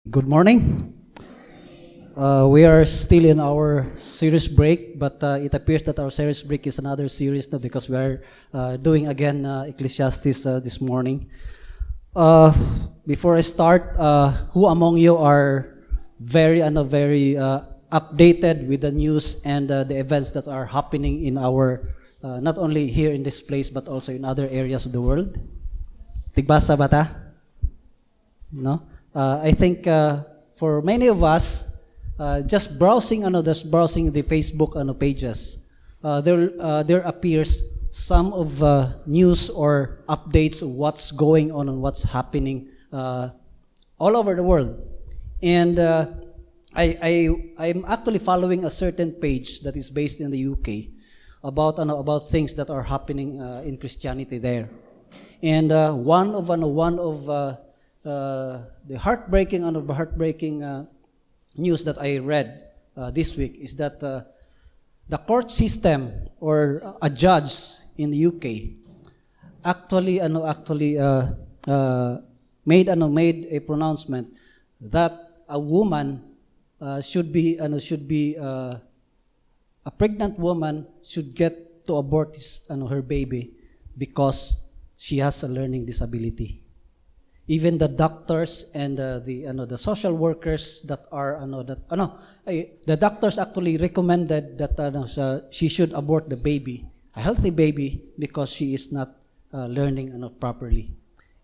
Good morning. We are still in our series break, but it appears that our series break is another series now because we are doing again Ecclesiastes this morning. Before I start, who among you are very updated with the news and the events that are happening in our, not only here in this place, but also in other areas of the world? Tigbasa ba ta? No? I think for many of us, just browsing the Facebook pages, there appears some of news or updates of what's going on and what's happening all over the world. And I'm actually following a certain page that is based in the UK about things that are happening in Christianity there. And one of the heartbreaking news that I read this week is that the court system or a judge in the UK actually made a pronouncement that a woman a pregnant woman should get to abort her baby because she has a learning disability. Even the doctors and the social workers that are the doctors actually recommended that she should abort the baby, a healthy baby, because she is not learning properly.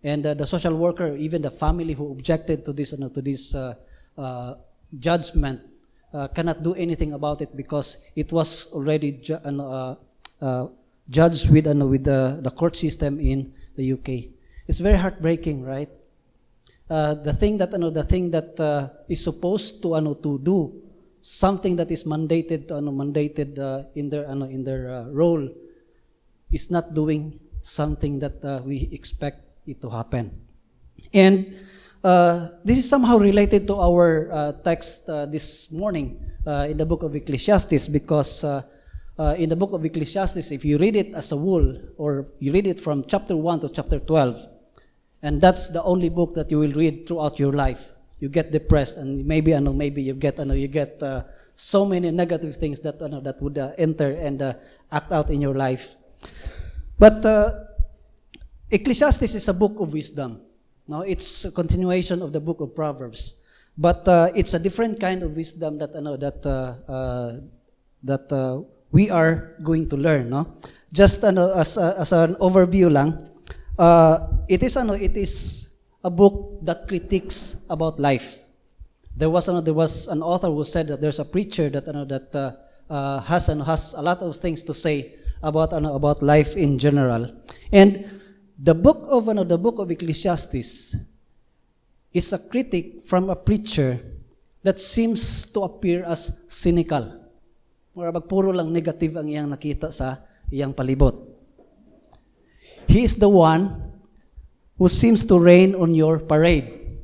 And the social worker, even the family who objected to this judgment, cannot do anything about it because it was already judged with the court system in the UK. It's very heartbreaking, right? The thing that is supposed to do something that is mandated in their role is not doing something that we expect it to happen. And this is somehow related to our text this morning in the book of Ecclesiastes, because in the book of Ecclesiastes, if you read it as a whole, or you read it from chapter 1 to chapter 12, and that's the only book that you will read throughout your life, you get depressed, and maybe you get so many negative things that would enter and act out in your life. But Ecclesiastes is a book of wisdom. Now it's a continuation of the book of Proverbs, but it's a different kind of wisdom that we are going to learn. No, just as an overview lang. It is a book that critiques about life. There was an author who said that there's a preacher that has a lot of things to say about life in general. And the book of Ecclesiastes is a critic from a preacher that seems to appear as cynical. Murabag puro lang negative ang iyang nakita sa iyang palibot. He is the one who seems to rain on your parade.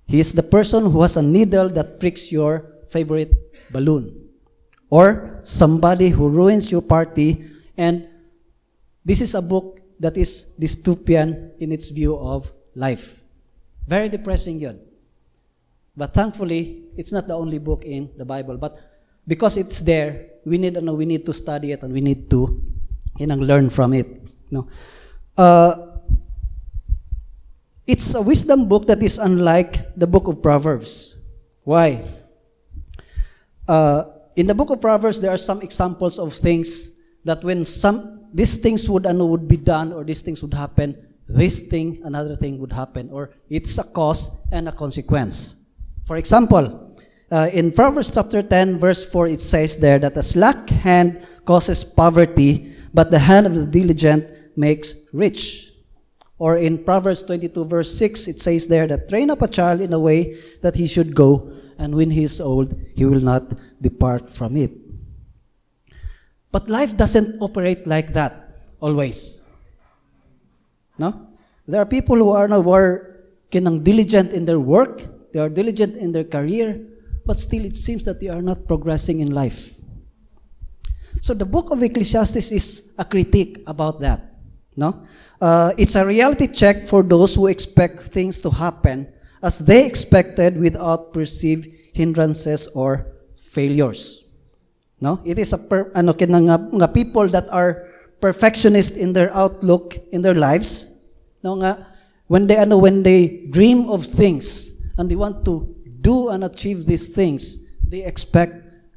He is the person who has a needle that pricks your favorite balloon. Or somebody who ruins your party. And this is a book that is dystopian in its view of life. Very depressing yun. But thankfully, it's not the only book in the Bible. But because it's there, we need to study it, and we need to learn from it. No, it's a wisdom book that is unlike the book of Proverbs. Why? In the book of Proverbs, there are some examples of things that when these things would be done, or these things would happen, another thing would happen, or it's a cause and a consequence. For example, in Proverbs chapter 10, verse 4, it says there that a slack hand causes poverty, but the hand of the diligent makes rich. Or in Proverbs 22, verse 6, it says there that train up a child in a way that he should go, and when he is old, he will not depart from it. But life doesn't operate like that always. No? There are people who are diligent in their work, they are diligent in their career, but still it seems that they are not progressing in life. So the book of Ecclesiastes is a critique about that. No, it's a reality check for those who expect things to happen as they expected without perceived hindrances or failures. No? It is mga people that are perfectionist in their outlook in their lives. No nga, when they dream of things and they want to do and achieve these things, they expect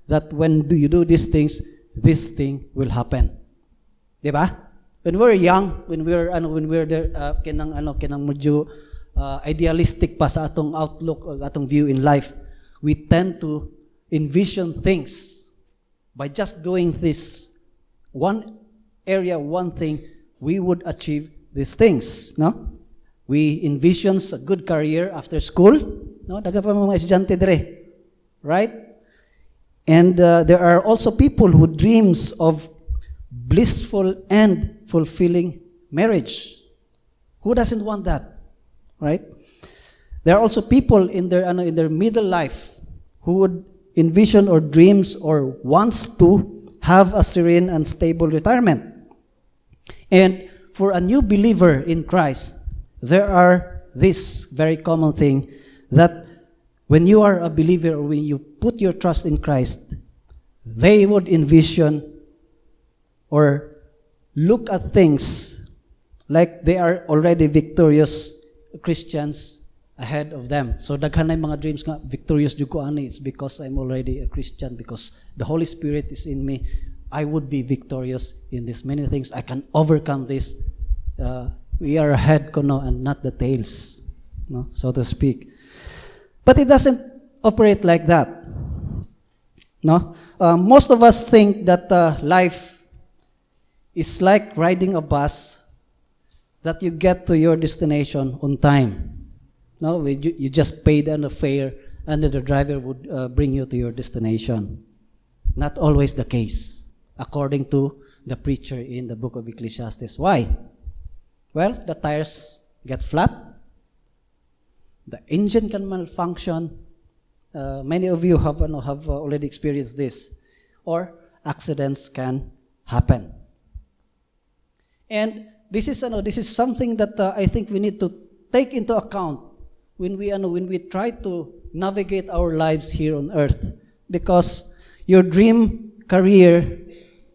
that when you do these things, this thing will happen. Diba? When we're young, when we're there, kinang medyo idealistic pa sa atong outlook o atong view in life, we tend to envision things by just doing this one area, one thing, we would achieve these things, no? We envision a good career after school, no? Daga pa mga estudyante dire, right? And there are also people who dreams of blissful and fulfilling marriage. Who doesn't want that, right? There are also people in their middle life who would envision or dreams or wants to have a serene and stable retirement. And for a new believer in Christ, there are this very common thing that when you are a believer or when you put your trust in Christ, they would envision or look at things like they are already victorious Christians ahead of them. So daghan na mga dreams nga victorious jud ko ani, it's because I'm already a Christian, because the Holy Spirit is in me. I would be victorious in these many things. I can overcome this. We are ahead kono and not the tails, no, so to speak. But it doesn't operate like that. No, most of us think that life is like riding a bus that you get to your destination on time. No, you just paid a fare and the driver would bring you to your destination. Not always the case, according to the preacher in the book of Ecclesiastes. Why? Well, the tires get flat, the engine can malfunction. Many of you have already experienced this, or accidents can happen. And this is something that I think we need to take into account when we try to navigate our lives here on earth, because your dream career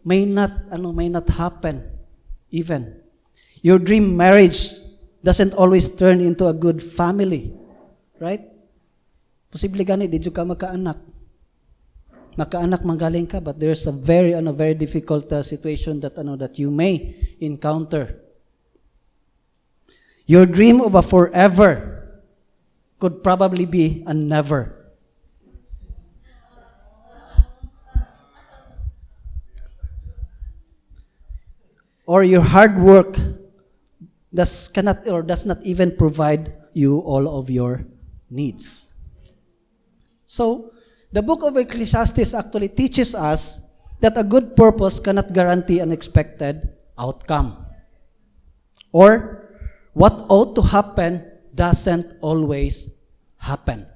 may not happen even. Your dream marriage doesn't always turn into a good family, right? Posible gani di jud ka makaanak manggaling ka, but there's a very difficult situation that you may encounter. Your dream of a forever could probably be a never. Or your hard work does not even provide you all of your needs. So, the book of Ecclesiastes actually teaches us that a good purpose cannot guarantee an expected outcome. Or, what ought to happen doesn't always happen.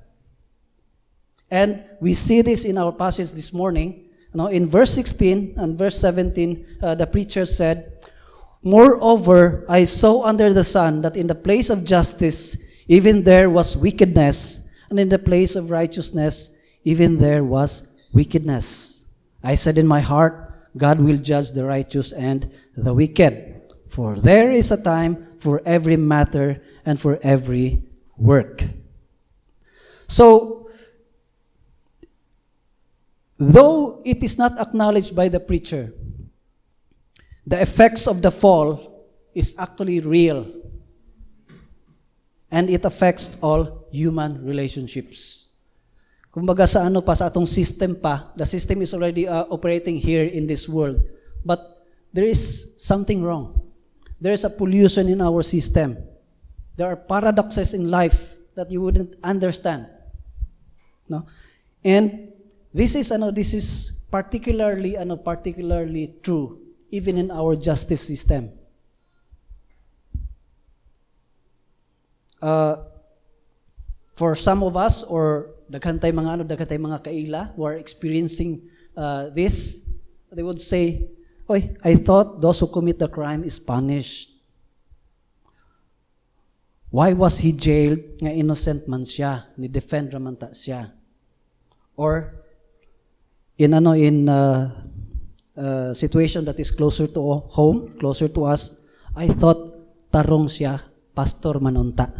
And we see this in our passage this morning. In verse 16 and verse 17, the preacher said, "Moreover, I saw under the sun that in the place of justice, even there was wickedness, and in the place of righteousness, even there was wickedness. I said in my heart, God will judge the righteous and the wicked. For there is a time for every matter and for every work." So, though it is not acknowledged by the preacher, the effects of the fall is actually real. And it affects all human relationships. Kumbaga sa atong system pa, the system is already operating here in this world. But there is something wrong. There is a pollution in our system. There are paradoxes in life that you wouldn't understand. No? And this is particularly true even in our justice system. For some of us, or daghan tay mga kaila who are experiencing this, they would say, "Oy, I thought those who commit the crime is punished. Why was he jailed? Nga innocent man siya, ni defend raman ta siya. Or in situation that is closer to home, closer to us, I thought tarong siya, pastor manunta.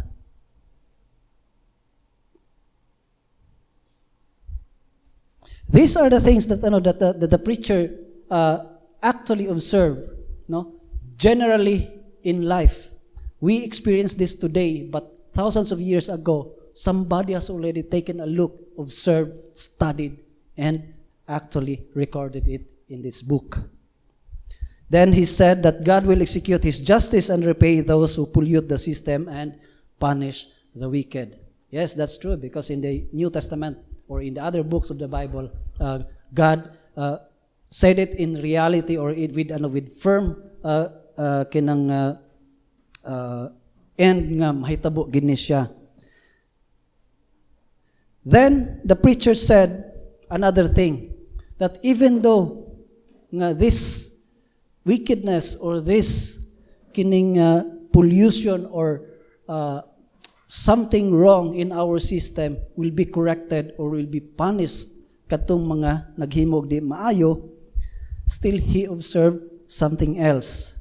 These are the things that the preacher actually observed. No, generally in life, we experience this today, but thousands of years ago, somebody has already taken a look, observed, studied, and actually recorded it in this book. Then he said that God will execute His justice and repay those who pollute the system and punish the wicked. Yes, that's true, because in the New Testament or in the other books of the Bible, God said it in reality or with firm kinang end nga mahitabo gini siya. Then the preacher said another thing, that even though nga this wickedness or this kining pollution or something wrong in our system will be corrected or will be punished katong mga naghimog di maayo, still he observed something else.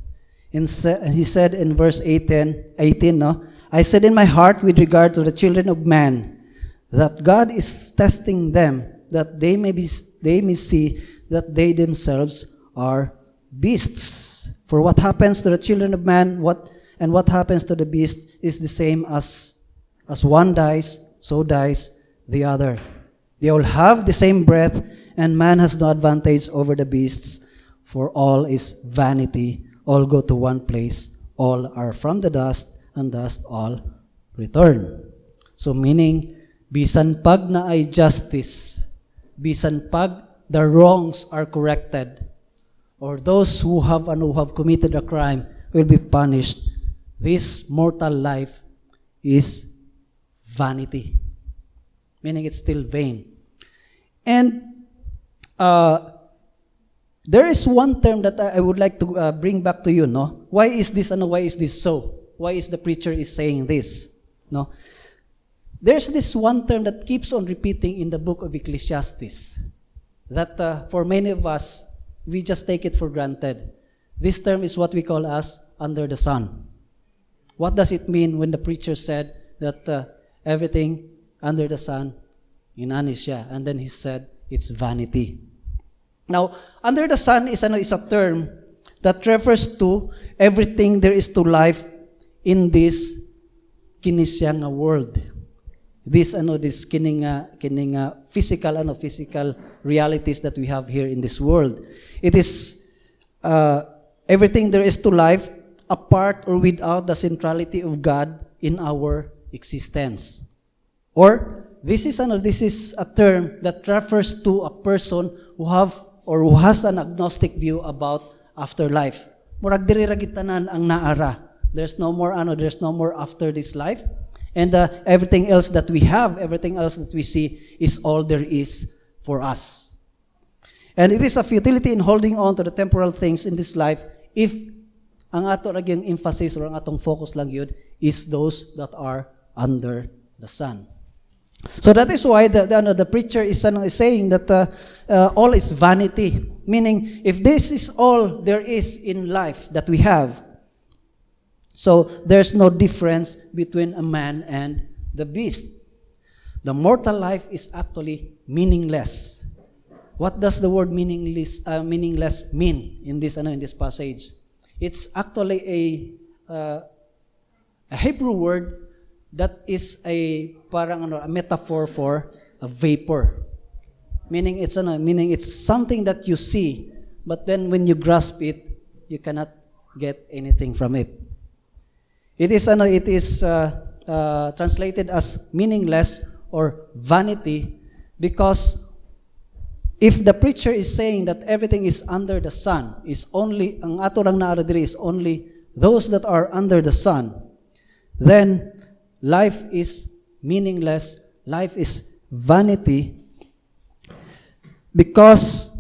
And he said in verse 18, no, I said in my heart with regard to the children of man that God is testing them, that they may see that they themselves are beasts. For what happens to the children of man, what happens to the beast is the same as one dies, so dies the other. They all have the same breath, and man has no advantage over the beasts, for all is vanity. All go to one place, all are from the dust, and dust all return. So meaning, bisan pag na ay justice, bisan pag the wrongs are corrected, or those who have committed a crime will be punished, this mortal life is vanity. Meaning it's still vain. And there is one term that I would like to bring back to you, no? Why is this so? Why is the preacher is saying this? No? There's this one term that keeps on repeating in the book of Ecclesiastes that for many of us, we just take it for granted. This term is what we call as under the sun. What does it mean when the preacher said that everything under the sun, inani siya, and then he said it's vanity? Now, under the sun is a term that refers to everything there is to life in this kinisyang world. This kining physical realities that we have here in this world. It is everything there is to life apart or without the centrality of God in our existence. Or this is a term that refers to a person who has an agnostic view about afterlife. Murag diri ra gitanan ang naara. There's no more after this life. And everything else that we have, everything else that we see is all there is for us. And it is a futility in holding on to the temporal things in this life if ang ato ragyang emphasis or ang atong focus lang yun is those that are under the sun. So that is why the preacher is saying that all is vanity. Meaning, if this is all there is in life that we have, so there's no difference between a man and the beast. The mortal life is actually meaningless. What does the word meaningless mean in this passage? It's actually a Hebrew word that is a metaphor for a vapor. Meaning it's something that you see, but then when you grasp it, you cannot get anything from it. It is translated as meaningless or vanity, because if the preacher is saying that everything is under the sun, is only ang ato lang naara diri is only those that are under the sun, then life is meaningless, life is vanity, because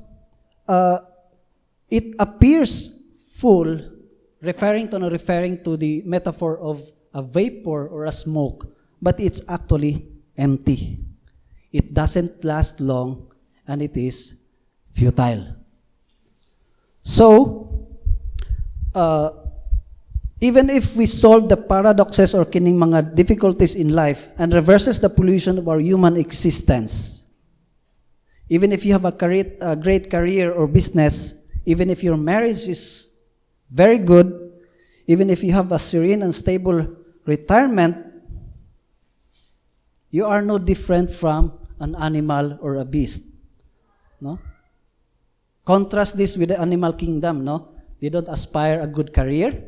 it appears full, referring to the metaphor of a vapor or a smoke, but it's actually empty. It doesn't last long, and it is futile. So, even if we solve the paradoxes or kining mga difficulties in life and reverses the pollution of our human existence, even if you have a great career or business, even if your marriage is very good, even if you have a serene and stable retirement, you are no different from an animal or a beast. No? Contrast this with the animal kingdom, no? They don't aspire a good career.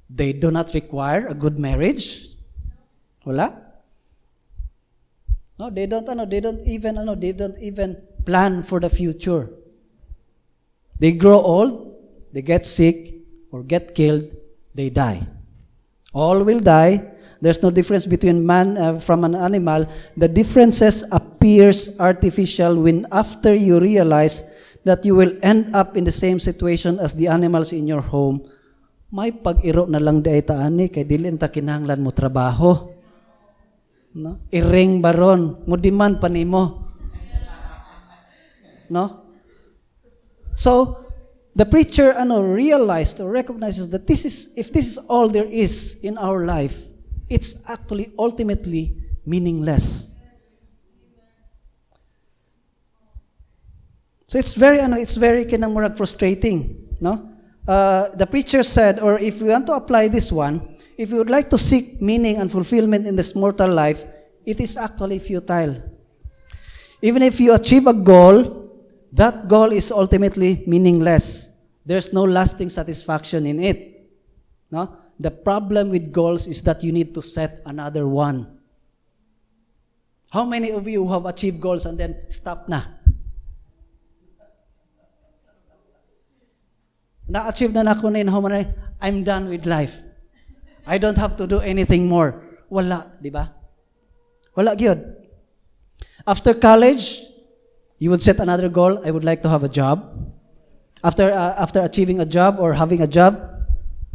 They do not require a good marriage. Wala? No, they don't even plan for the future. They grow old, they get sick or get killed, they die. All will die. There's no difference between man from an animal. The differences appears artificial when after you realize that you will end up in the same situation as the animals in your home. May pag-iro na lang di ay taani kay dili ta kinahanglan mo trabaho. No? Iring baron, mo demand pa nimo. No? So, the preacher realized or recognizes that if this is all there is in our life, it's actually ultimately meaningless. So it's very kinang frustrating, no? The preacher said, or if we want to apply this one, if you would like to seek meaning and fulfillment in this mortal life, it is actually futile. Even if you achieve a goal, that goal is ultimately meaningless. There's no lasting satisfaction in it. No? The problem with goals is that you need to set another one. How many of you have achieved goals and then stop na? Na-achieve na ako na yun, I'm done with life. I don't have to do anything more. Wala, di ba? Wala gyud. After college, you would set another goal. I would like to have a job. After achieving a job or having a job,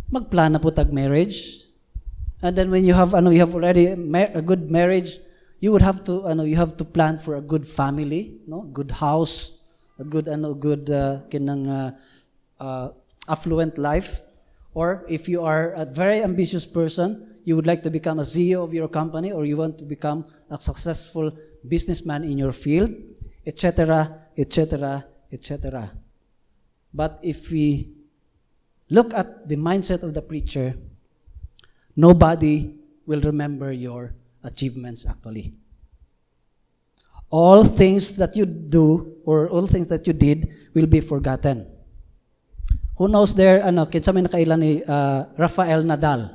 magplan na po tag marriage. And then when you have already a good marriage, you would have to plan for a good family, no? Good house, a good affluent life. Or if you are a very ambitious person, you would like to become a CEO of your company, or you want to become a successful businessman in your field, etc., etc., etc. But if we look at the mindset of the preacher, nobody will remember your achievements actually. All things that you do or all things that you did will be forgotten. Who knows there, kinsa may nakailan ni Rafael Nadal?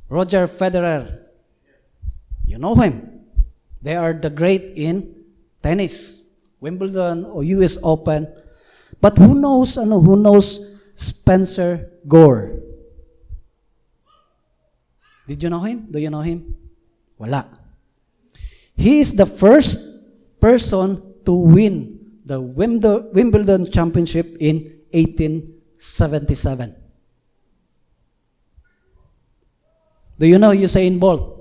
Roger Federer. You know him. They are the great in tennis, Wimbledon or US Open. But who knows Spencer Gore? Did you know him? Do you know him? Wala. He is the first person to win the Wimbledon Championship in 1877. Do you know Usain Bolt?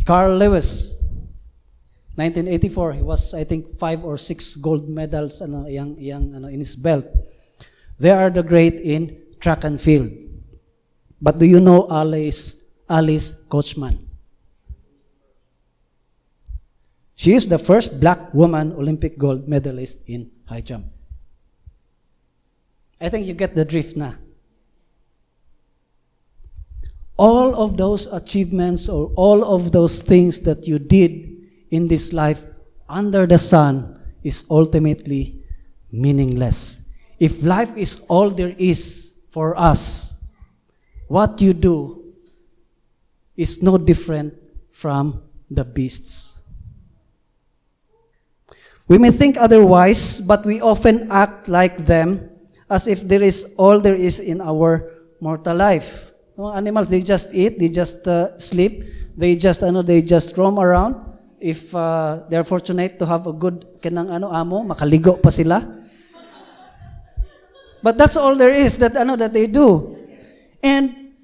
Carl Lewis, 1984. He was, I think, 5 or 6 gold medals in his belt. They are the great in track and field. But do you know Alice Coachman? She is the first black woman Olympic gold medalist in high jump. I think you get the drift na. All of those achievements or all of those things that you did in this life under the sun is ultimately meaningless. If life is all there is for us, what you do is no different from the beasts. We may think otherwise, but we often act like them as if there is all there is in our mortal life. No, animals, they just eat, they just sleep, they just roam around. If they're fortunate to have a good amo, makaligo pa sila. But that's all there is that that they do. And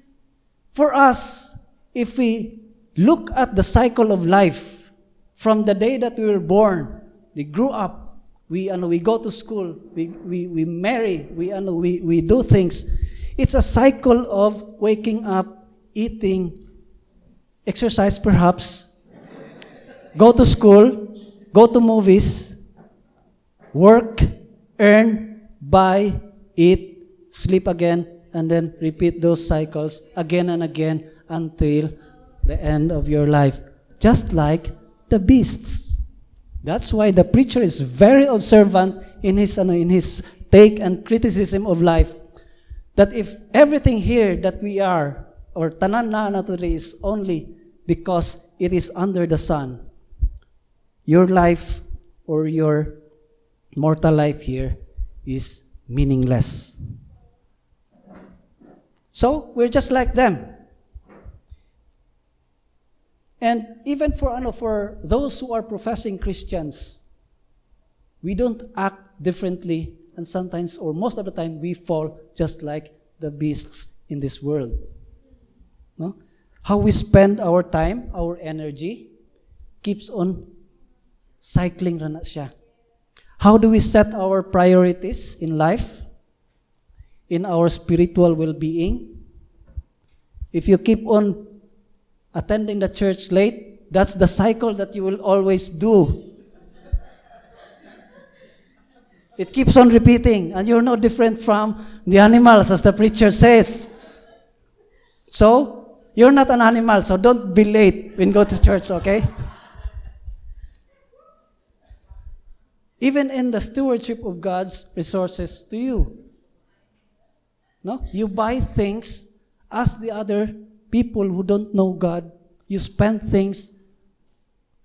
for us, if we look at the cycle of life from the day that we were born, we grew up, we go to school, we marry, we do things. It's a cycle of waking up, eating, exercise perhaps, go to school, go to movies, work, earn, buy, eat, sleep again, and then repeat those cycles again and again until the end of your life. Just like the beasts. That's why the preacher is very observant in his take and criticism of life. That if everything here that we are, or tanan na today, is only because it is under the sun, your life or your mortal life here is meaningless. So, we're just like them. And even for those who are professing Christians, we don't act differently, and sometimes, or most of the time, we fall just like the beasts in this world. No? How we spend our time, our energy, keeps on cycling na siya. How do we set our priorities in life, in our spiritual well-being? If you keep on attending the church late, that's the cycle that you will always do. It keeps on repeating, and you're no different from the animals, as the preacher says. So, you're not an animal, so don't be late when you go to church, okay? Even in the stewardship of God's resources to you. No? You buy things as the other people who don't know God. You spend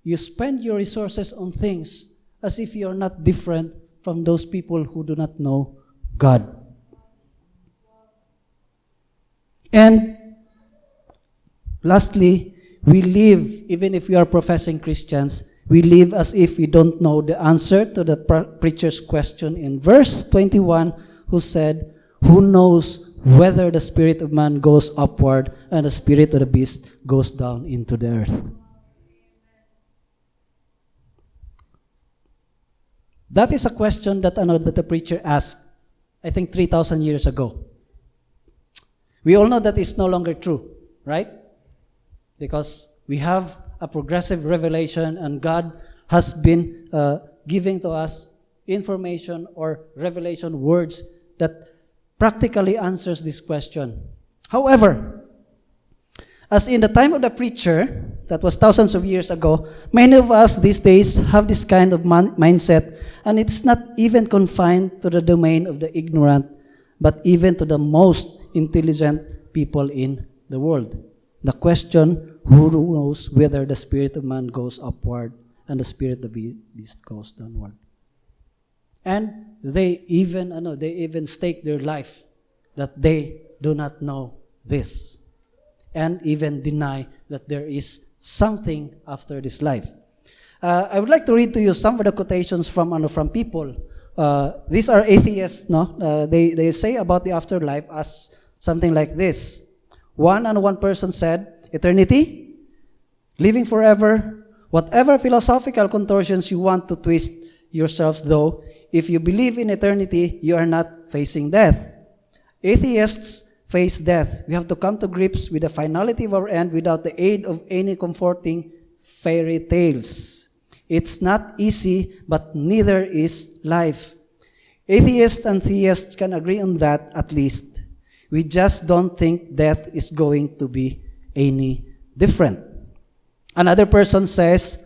your resources on things as if you're not different from those people who do not know God. And lastly, we live, even if we are professing Christians, we live as if we don't know the answer to the preacher's question in verse 21, who said, "Who knows whether the spirit of man goes upward and the spirit of the beast goes down into the earth?" That is a question that the preacher asked, I think 3,000 years ago. We all know that it's no longer true, right? Because we have a progressive revelation, and God has been giving to us information or revelation words that practically answers this question. However, as in the time of the preacher, that was thousands of years ago, many of us these days have this kind of mindset, and it's not even confined to the domain of the ignorant, but even to the most intelligent people in the world. The question, who knows whether the spirit of man goes upward and the spirit of the beast goes downward? And they even stake their life that they do not know this, and even deny that there is something after this life. I would like to read to you some of the quotations from people. These are atheists. They say about the afterlife as something like this. One person said, "Eternity, living forever, whatever philosophical contortions you want to twist yourselves, though, if you believe in eternity, you are not facing death. Atheists face death. We have to come to grips with the finality of our end without the aid of any comforting fairy tales. It's not easy, but neither is life. Atheists and theists can agree on that, at least. We just don't think death is going to be any different." Another person says,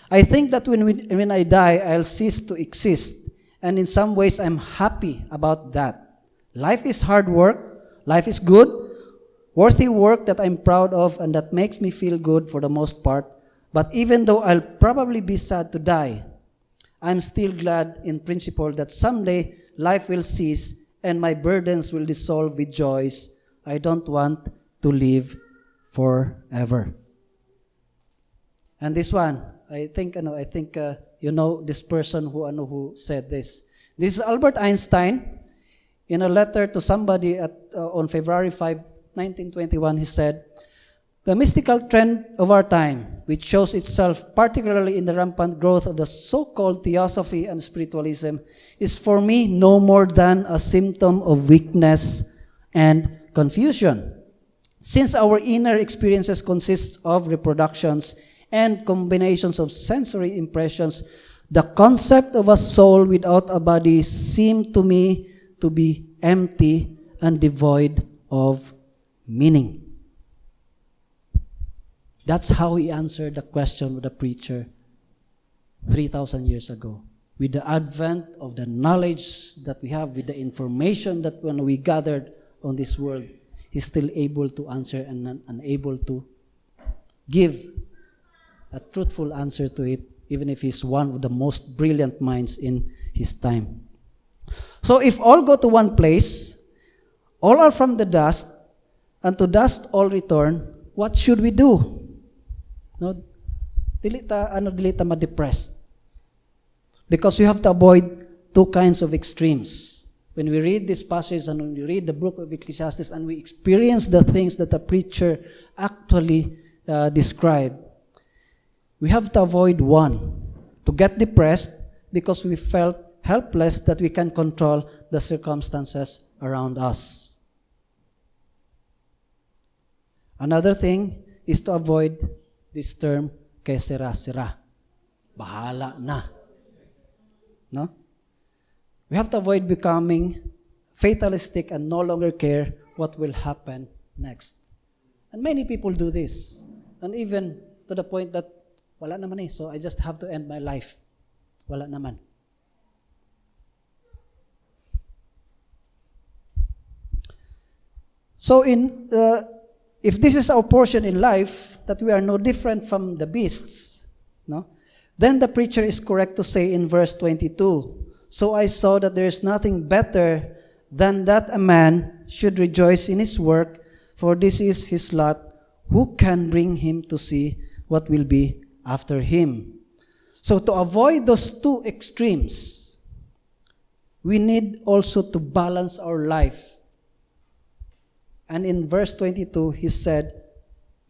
"I think that when I die, I'll cease to exist. And in some ways, I'm happy about that. Life is hard work. Life is good, worthy work that I'm proud of and that makes me feel good for the most part. But even though I'll probably be sad to die, I'm still glad in principle that someday life will cease and my burdens will dissolve with joys. I don't want to live forever." And this one, I think this person who said this. This is Albert Einstein. In a letter to somebody on February 5, 1921, he said, "The mystical trend of our time, which shows itself particularly in the rampant growth of the so-called theosophy and spiritualism, is for me no more than a symptom of weakness and confusion. Since our inner experiences consist of reproductions and combinations of sensory impressions, the concept of a soul without a body seemed to me to be empty and devoid of meaning." That's how he answered the question of the preacher 3,000 years ago. With the advent of the knowledge that we have, with the information that when we gathered on this world, he's still able to answer and unable to give a truthful answer to it, even if he's one of the most brilliant minds in his time. So if all go to one place, all are from the dust, and to dust all return, what should we do? No, dili ta ma-depressed. Because we have to avoid two kinds of extremes. When we read this passage and when we read the book of Ecclesiastes and we experience the things that the preacher actually described, we have to avoid one, to get depressed because we felt helpless that we can control the circumstances around us. Another thing is to avoid this term, que sera. Bahala na. No? We have to avoid becoming fatalistic and no longer care what will happen next. And many people do this. And even to the point that, wala naman so I just have to end my life. Wala naman. So if this is our portion in life, that we are no different from the beasts, no? Then the preacher is correct to say in verse 22, "So I saw that there is nothing better than that a man should rejoice in his work, for this is his lot. Who can bring him to see what will be after him?" So to avoid those two extremes, we need also to balance our life. And in verse 22, he said,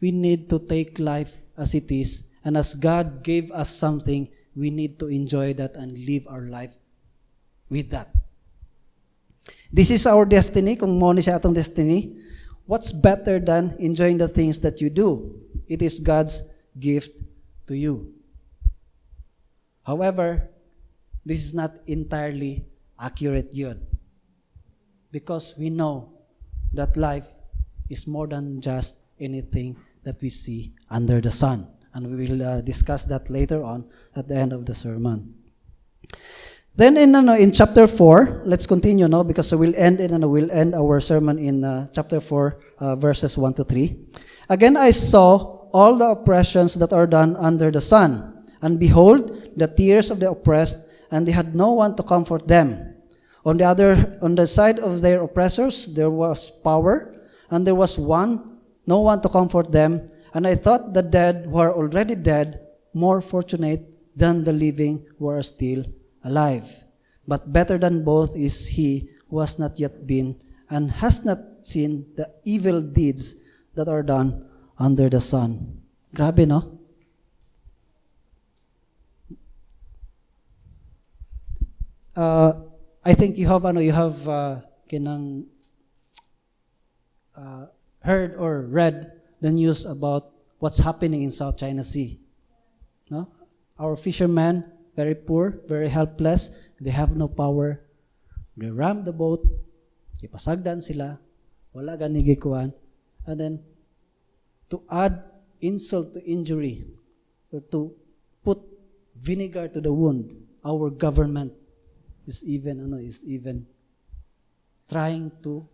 we need to take life as it is. And as God gave us something, we need to enjoy that and live our life with that. This is our destiny. Kung mo ni siya atong destiny, what's better than enjoying the things that you do? It is God's gift to you. However, this is not entirely accurate yun. Because we know that life is more than just anything that we see under the sun. And we will discuss that later on at the end of the sermon. Then in chapter 4, let's continue now because we'll end our sermon in chapter 4, verses 1 to 3. "Again I saw all the oppressions that are done under the sun, and behold, the tears of the oppressed, and they had no one to comfort them. On the side of their oppressors there was power, and there was no one to comfort them. And I thought the dead who are already dead more fortunate than the living who are still alive. But better than both is he who has not yet been and has not seen the evil deeds that are done under the sun." Grabe, no? I think you have heard or read the news about what's happening in South China Sea. No? Our fishermen, very poor, very helpless, they have no power. They ram the boat, ipasagdan sila, wala gani gikuan, and then to add insult to injury, or to put vinegar to the wound, our government is even trying to,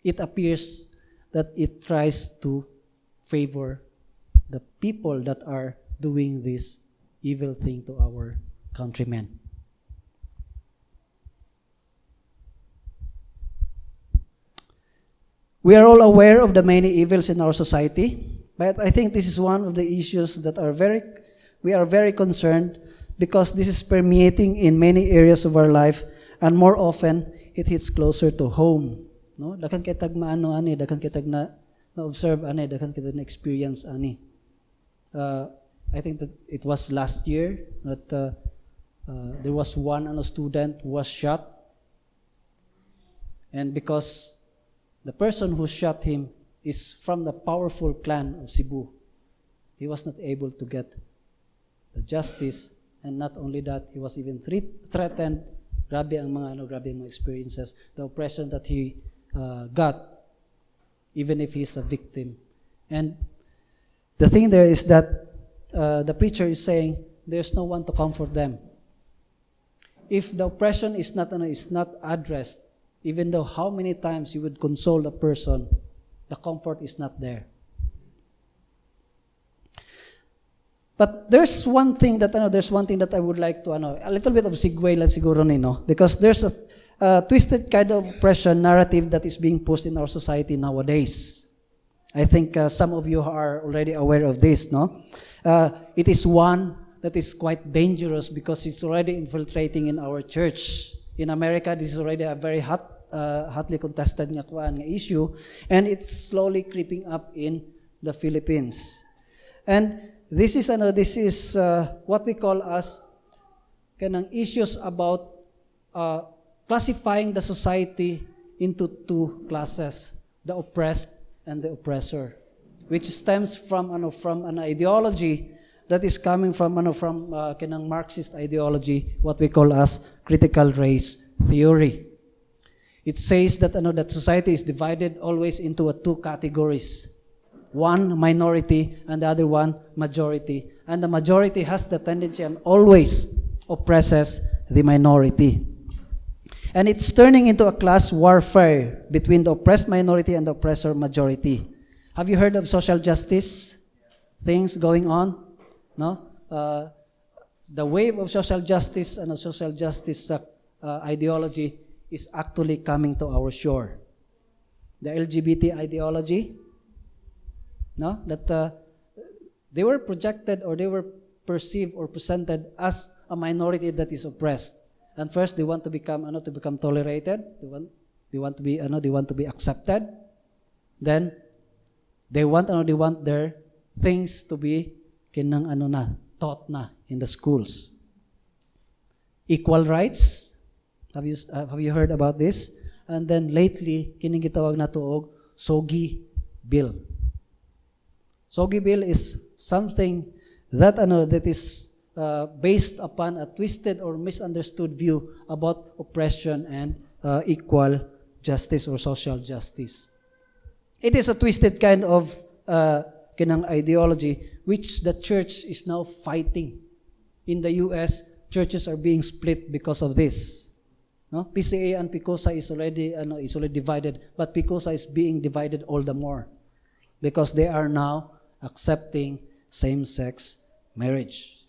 it appears that it tries to favor the people that are doing this evil thing to our countrymen. We are all aware of the many evils in our society, but I think this is one of the issues that we are very concerned because this is permeating in many areas of our life, and more often it hits closer to home. No? Dakan kitag maano ani, dakan kitag na observe ani, dakan kitag na experience ani. I think that it was last year that there was one student who was shot, and because the person who shot him is from the powerful clan of Cebu, he was not able to get the justice, and not only that, he was even threatened. Grabe ang mga experiences, the oppression that he got, even if he's a victim. And the thing there is that the preacher is saying there's no one to comfort them. If the oppression is not addressed, even though how many times you would console a person, the comfort is not there. But there's one thing that I would like to a little bit of segue lang siguro nino, because there's a twisted kind of oppression narrative that is being pushed in our society nowadays. I think some of you are already aware of this, no? It is one that is quite dangerous because it's already infiltrating in our church. In America, this is already a very hotly contested nga issue, and it's slowly creeping up in the Philippines. And this is what we call as kanang issues about classifying the society into two classes, the oppressed and the oppressor, which stems from an ideology that is coming from kanang Marxist ideology, what we call as critical race theory. It says that that society is divided always into two categories. One minority and the other one majority. And the majority has the tendency and always oppresses the minority. And it's turning into a class warfare between the oppressed minority and the oppressor majority. Have you heard of social justice things going on? No? The wave of social justice and social justice ideology is actually coming to our shore. The LGBT ideology, no, that they were projected or they were perceived or presented as a minority that is oppressed. And first, they want to become tolerated. They want to be accepted. Then they want their things to be taught na in the schools. Equal rights. Have you heard about this? And then lately, kining gitawag na tuog Sogi Bill. Sogi Bill is something that is based upon a twisted or misunderstood view about oppression and equal justice or social justice. It is a twisted kind of ideology which the church is now fighting. In the U.S., churches are being split because of this. No? PCA and PICOSA is already divided, but PICOSA is being divided all the more because they are now accepting same-sex marriage.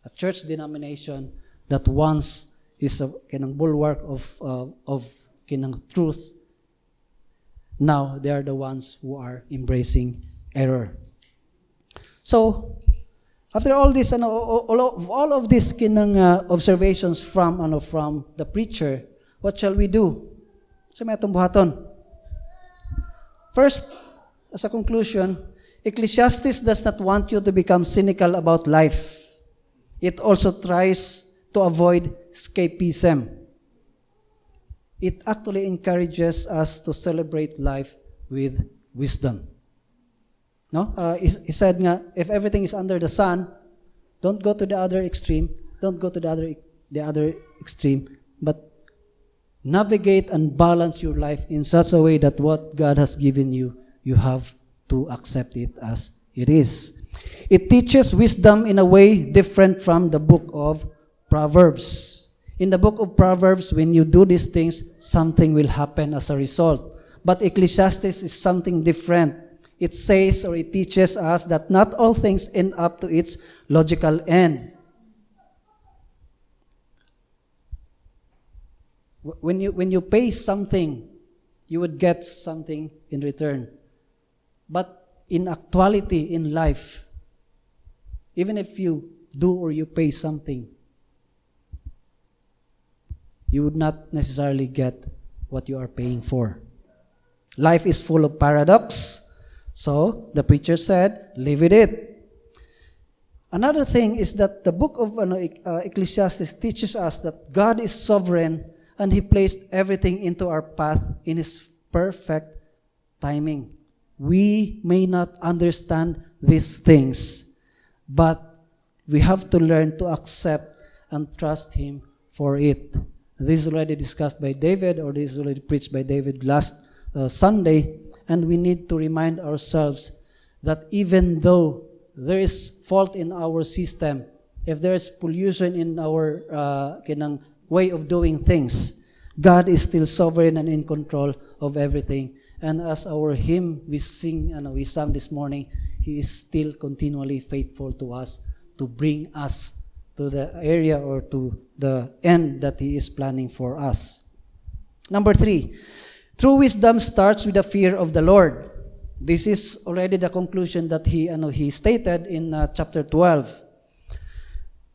A church denomination that once is a bulwark of truth, now they are the ones who are embracing error. So, after all this, all of these observations from the preacher, what shall we do? Sa may atong buhaton. First, as a conclusion, Ecclesiastes does not want you to become cynical about life. It also tries to avoid escapism. It actually encourages us to celebrate life with wisdom. No? He said nga, if everything is under the sun, don't go to the other extreme. Don't go to the other extreme, but navigate and balance your life in such a way that what God has given you, you have to accept it as it is. It teaches wisdom in a way different from the book of Proverbs. In the book of Proverbs, when you do these things, something will happen as a result. But Ecclesiastes is something different. It says or it teaches us that not all things end up to its logical end. When you pay something, you would get something in return. But in actuality, in life, even if you do or you pay something, you would not necessarily get what you are paying for. Life is full of paradox. So, the preacher said, live with it. Another thing is that the book of Ecclesiastes teaches us that God is sovereign and He placed everything into our path in His perfect timing. We may not understand these things, but we have to learn to accept and trust Him for it. This is already discussed by David, or this is already preached by David last Sunday, and we need to remind ourselves that even though there is fault in our system, if there is pollution in our way of doing things, God is still sovereign and in control of everything. And as our hymn we sang this morning, He is still continually faithful to us to bring us to the area or to the end that He is planning for us. Number 3, true wisdom starts with the fear of the Lord. This is already the conclusion that he stated in chapter 12.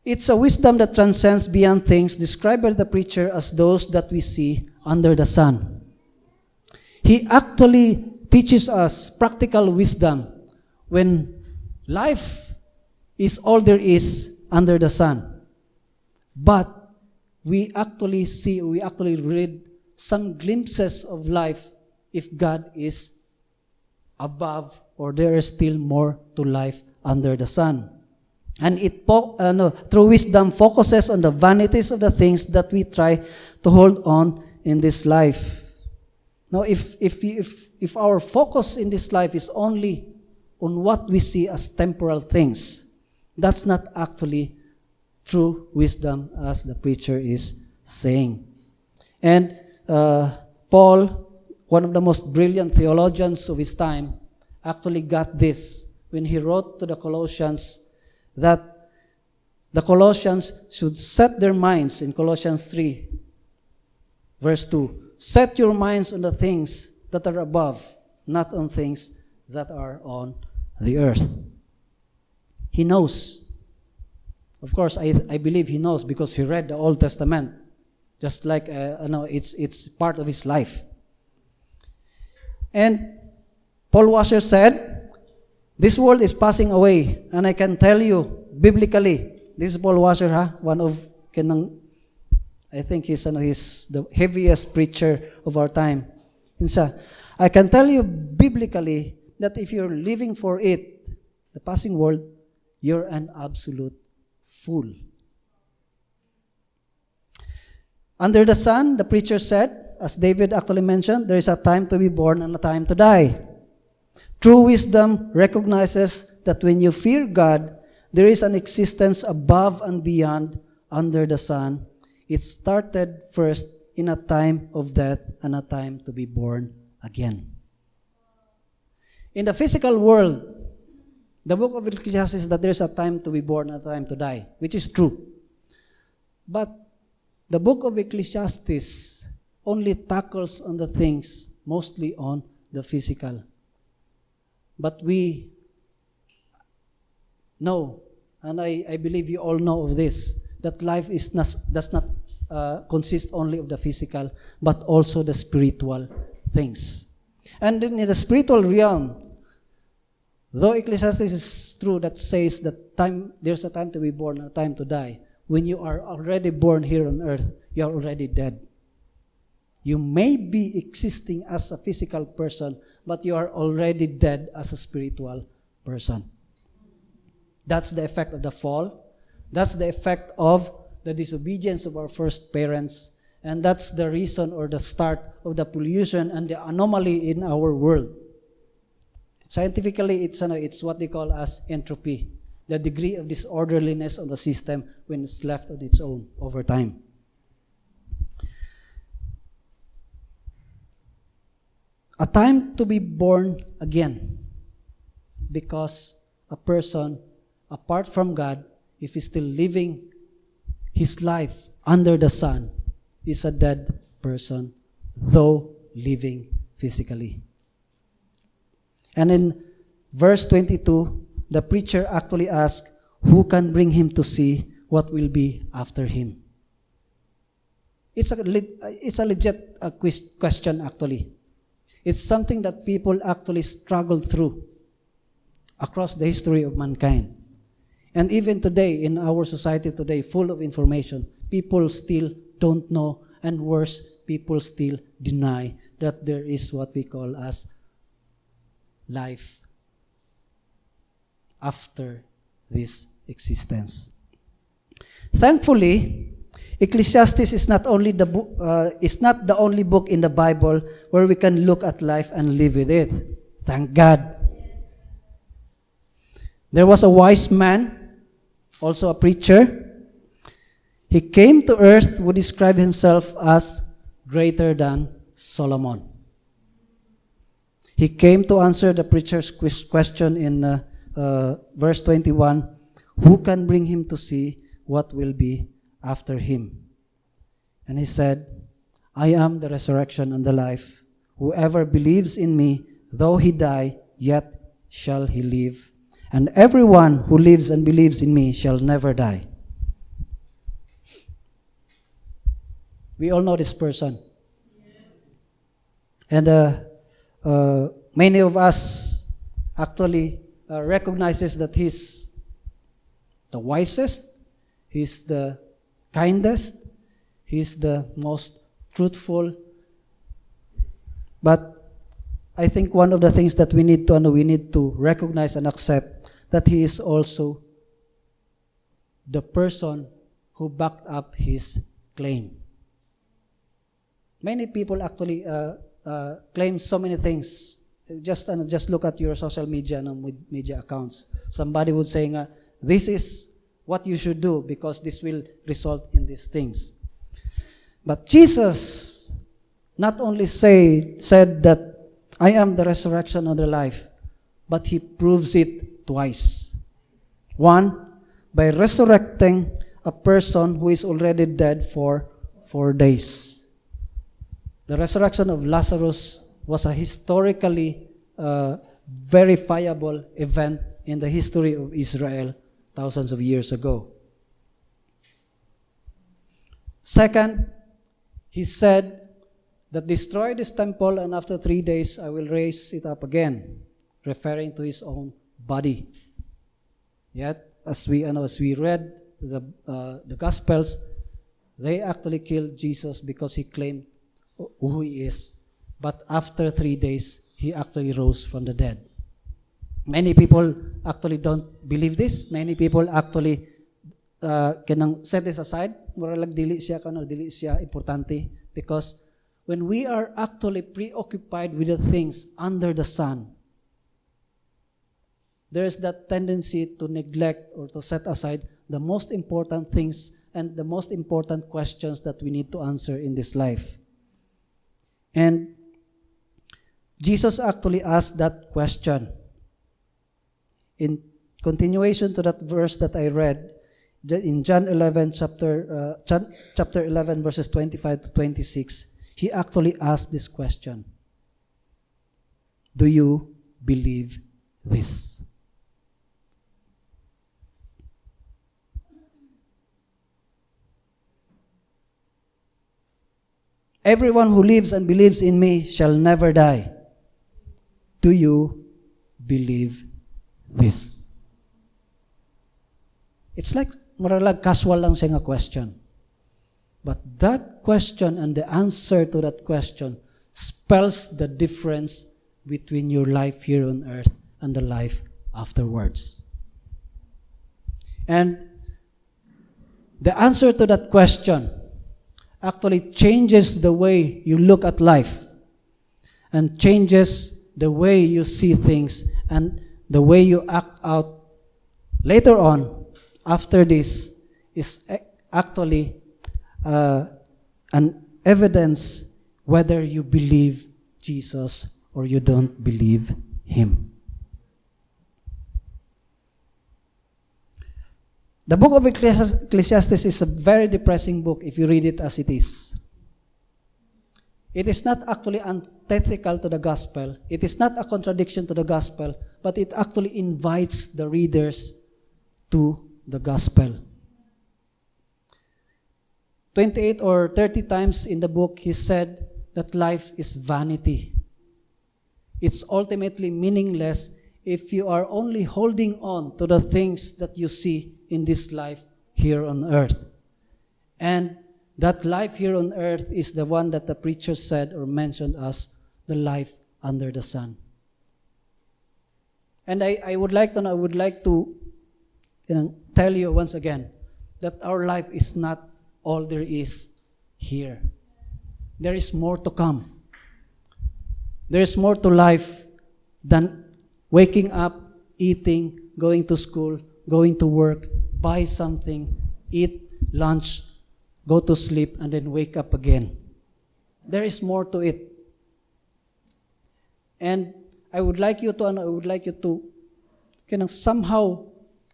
It's a wisdom that transcends beyond things described by the preacher as those that we see under the sun. He actually teaches us practical wisdom when life is all there is under the sun. But we actually read some glimpses of life if God is above, or there is still more to life under the sun. And true wisdom focuses on the vanities of the things that we try to hold on in this life. Now, if our focus in this life is only on what we see as temporal things, that's not actually true wisdom, as the preacher is saying. And Paul, one of the most brilliant theologians of his time, actually got this when he wrote to the Colossians that the Colossians should set their minds, in Colossians 3, verse 2, set your minds on the things that are above, not on things that are on the earth. He knows. Of course, I believe he knows because he read the Old Testament. Just like, it's part of his life. And Paul Washer said, this world is passing away, and I can tell you, biblically, this is Paul Washer, one of, I think he's the heaviest preacher of our time. I can tell you biblically that if you're living for it, the passing world, you're an absolute fool. Under the sun, the preacher said, as David actually mentioned, there is a time to be born and a time to die. True wisdom recognizes that when you fear God, there is an existence above and beyond under the sun. It started first in a time of death and a time to be born again. In the physical world, the book of Ecclesiastes says that there is a time to be born and a time to die, which is true. But the book of Ecclesiastes only tackles on the things mostly on the physical. But we know, and I believe you all know of this, that life does not consist only of the physical, but also the spiritual things. And in the spiritual realm, though Ecclesiastes is true that says that there's a time to be born and a time to die, when you are already born here on earth, you are already dead. You may be existing as a physical person, but you are already dead as a spiritual person. That's the effect of the fall. That's the effect of the disobedience of our first parents. And that's the reason or the start of the pollution and the anomaly in our world. Scientifically, it's what they call as entropy, the degree of disorderliness of the system when it's left on its own over time. A time to be born again, because a person, apart from God, if he's still living his life under the sun, is a dead person, though living physically. And in verse 22, the preacher actually asks, who can bring him to see what will be after him? it's a legit question actually. It's something that people actually struggle through across the history of mankind. And even today, in our society today, full of information, people still don't know, and worse, people still deny that there is what we call as life after this existence. Thankfully, Ecclesiastes is not only is not the only book in the Bible where we can look at life and live with it. Thank God. There was a wise man, also a preacher. He came to earth who described himself as greater than Solomon. He came to answer the preacher's question in verse 21, who can bring him to see what will be after him? And he said, I am the resurrection and the life. Whoever believes in me, though he die, yet shall he live. And everyone who lives and believes in me shall never die. We all know this person. And many of us actually recognizes that he's the wisest, he's the kindest, he's the most truthful. But I think one of the things that we need to know, we need to recognize and accept that he is also the person who backed up his claim. Many people actually claim so many things. Just look at your social media and media accounts. Somebody would say, this is what you should do because this will result in these things. But Jesus not only said that I am the resurrection and the life, but he proves it twice. One, by resurrecting a person who is already dead for 4 days. The resurrection of Lazarus was a historically verifiable event in the history of Israel thousands of years ago. Second, he said that destroy this temple and after 3 days I will raise it up again, referring to his own body. Yet, as we read the Gospels, they actually killed Jesus because he claimed who he is. But after 3 days, he actually rose from the dead. Many people actually don't believe this. Many people actually can set this aside. Muralag dili siya importante. Because when we are actually preoccupied with the things under the sun, there is that tendency to neglect or to set aside the most important things and the most important questions that we need to answer in this life. And Jesus actually asked that question. In continuation to that verse that I read, in John 11, chapter 11, verses 25 to 26, he actually asked this question. Do you believe this? Everyone who lives and believes in me shall never die. Do you believe this? It's like maralag casual lang siya nga question. But that question and the answer to that question spells the difference between your life here on earth and the life afterwards. And the answer to that question actually changes the way you look at life and changes the way you see things and the way you act out later on after this is actually an evidence whether you believe Jesus or you don't believe him. The book of Ecclesiastes is a very depressing book if you read it as it is. It is not actually antithetical to the gospel. It is not a contradiction to the gospel, but it actually invites the readers to the gospel. 28 or 30 times in the book, he said that life is vanity. It's ultimately meaningless if you are only holding on to the things that you see in this life here on earth. And that life here on earth is the one that the preacher said or mentioned as the life under the sun. And I would like to tell you once again that our life is not all there is here. There is more to come. There is more to life than waking up, eating, going to school, going to work, buy something, eat lunch, go to sleep, and then wake up again. There is more to it. And I would like you to somehow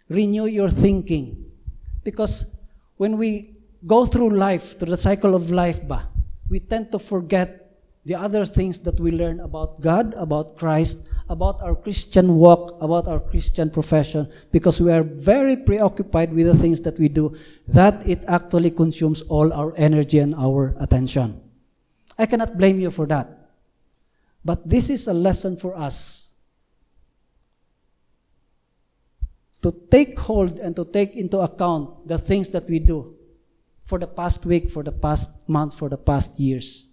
renew your thinking. Because when we go through life, through the cycle of life, we tend to forget the other things that we learn about God, about Christ, about our Christian walk, about our Christian profession, because we are very preoccupied with the things that we do, that it actually consumes all our energy and our attention. I cannot blame you for that. But this is a lesson for us to take hold and to take into account the things that we do for the past week, for the past month, for the past years.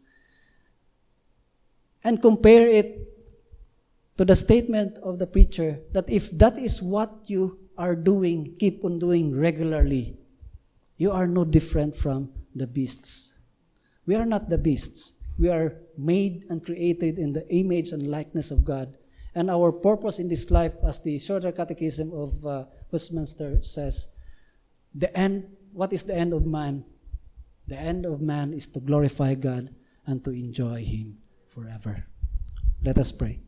And compare it to the statement of the preacher that if that is what you are doing, keep on doing regularly, you are no different from the beasts. We are not the beasts. We are made and created in the image and likeness of God. And our purpose in this life, as the Shorter Catechism of Westminster says, what is the end of man? The end of man is to glorify God and to enjoy Him forever. Let us pray.